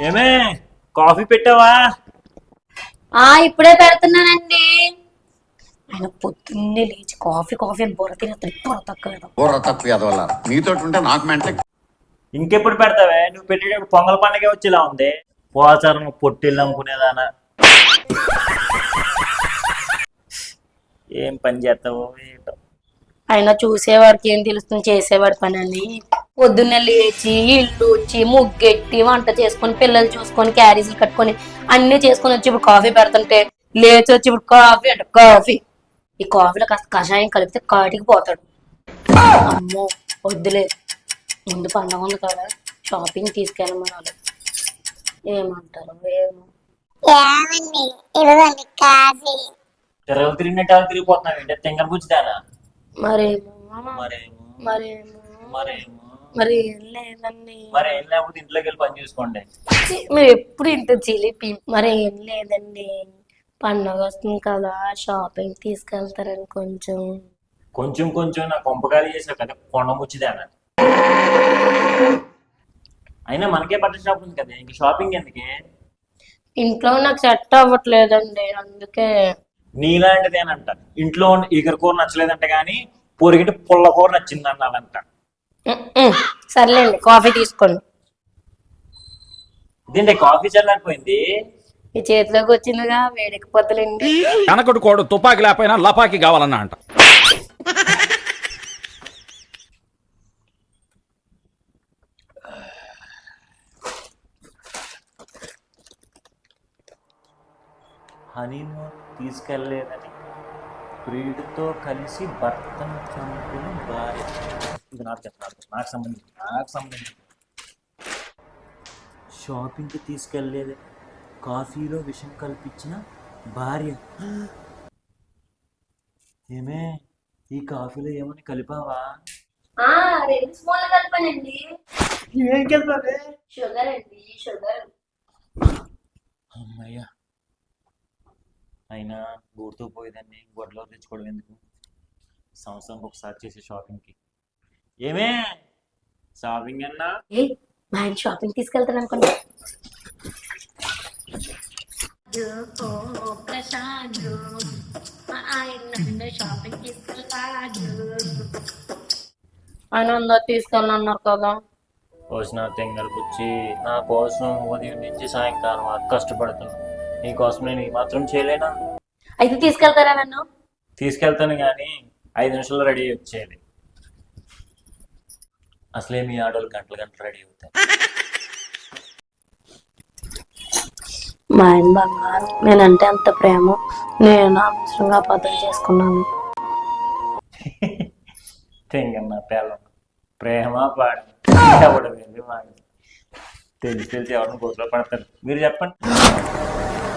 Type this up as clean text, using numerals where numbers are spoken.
ఏమే కాఫీ పెట్టావా? ఇప్పుడే పెడుతున్నానండి. ఆయన పొద్దున్నే లేచి కాఫీ కాఫీ అని బుర్ర తినేస్తాడు. బుర్ర తక్కువ ఎదవల నీతో ఉంటే నాకు మెంటల్. ఇంకెప్పుడు పెడతావే? నువ్వు పెట్టేటప్పుడు పొంగల్ పండుగ వచ్చేలా ఉంది. పోచారం పొట్టిల్లు అమ్ముకునేదానా ఏం పని చేస్తావో ఏంటో. ఆయన చూసేవాడికి ఏం తెలుస్తుంది, చేసేవాడి పని అని. పొద్దున్నే లేచి ఇల్లు వచ్చి ముగ్గెట్టి వంట చేసుకొని పిల్లలు చూసుకొని క్యారేజీలు కట్టుకొని అన్ని చేసుకొని వచ్చి ఇప్పుడు కాఫీ పెడుతుంటే లేచి వచ్చి ఇప్పుడు కాఫీ అంటే కాఫీ. ఈ కాఫీలో కాస్త కషాయం కలిపితే కాటికి పోతాడు. అమ్మో వద్దులే, ముందు పండగ ఉంది కదా, షాపింగ్ తీసుకెళ్ళమనాలి. ఏమంటారు ఏమో. తిరగలు తిరిగినట్టు అలా తిరిగిపోతున్నావు ఏంటంటే తింగర బుచ్చిదానా? మరేమో మరేమో మరేమో మరేమో మరి ఏం లేదండి. మరి ఏం లేకపోతే ఇంట్లోకి వెళ్ళి పని చూసుకోండి. మీరు ఎప్పుడు ఇంత చిలిపి. మరి ఏం లేదండి, పండగ వస్తుంది కదా, షాపింగ్ తీసుకెళ్తారని కొంచెం కొంచెం కొంచెం నా కొంపకాలు చేసావు కదా కొండ ముచ్చిదానా. అయినా మనకే బట్టల షాప్ ఉంది కదా, ఇంక షాపింగ్ ఎందుకే? ఇంట్లో నాకు సెట్ అవ్వట్లేదండి, అందుకే. నీలాంటిదేనంట. ఇంట్లో ఈగర కూర నచ్చలేదంట కానీ పొరిగిటి పుల్ల కూర నచ్చింది అన్నాడంట. సర్లేండి, కాఫీ తీసుకోండి. ఇదేంటి కాఫీ చల్లారిపోయింది? మీ చేతిలోకి వచ్చిందిగా, వేడెక్కిపోతలేండి. కనకడు కోడు తుపాకి లేకపోయినా లపాకి కావాలన్నా అంట. హనీమూన్ తీసుకెళ్లేదని ప్రియుడితో కలిసి భర్తను చంపిన భార్య. ఇది నాకు చెప్పాలి, నాకు సంబంధించి. షాపింగ్కి తీసుకెళ్లేదని కాఫీలో విషం కల్పించిన భార్య. ఏమే ఈ కాఫీలో ఏమని కలిపావా? 2 స్పూన్లు కలిపానండి. ఏం కలిపావే? షుగర్ అండి, షుగర్. అమ్మయ్యా, అయినా గూడుతో పోయేదాన్ని గొడ్లో తెచ్చుకోవడం ఎందుకు? సంవత్సరానికి ఒకసారి చేసే షాపింగ్కి. ఏమే షాపింగ్ అన్నా? మా ఆయన షాపింగ్ తీసుకెళ్తాను అనుకోండి. ఆయన అందరు తీసుకెళ్ళన్నారు కదా. వచ్చిన తెంగలు పుచ్చి నా కోసం ఉదయం నుంచి సాయంకాలం వరకు కష్టపడుతున్నాను. నీకోసం నేను ఈ మాత్రం చేయలేనా? అయితే తీసుకెళ్తారా నన్ను? తీసుకెళ్తాను కానీ 5 నిమిషాల్లో రెడీ వచ్చేయాలి. అసలే మీ ఆడవాళ్ళు గంటలు రెడీ అవుతాయి. మా ఆయన బంగారం, నేనంటే అంత ప్రేమ, నేను అవసరంగా అబద్ధం చేసుకున్నాను. తెంగన్న పేలం ప్రేమ పాడు ఎవడు వెళ్ళి వాడు తెలిసి ఎవరిని గోతులో పడతారు. మీరు చెప్పండి.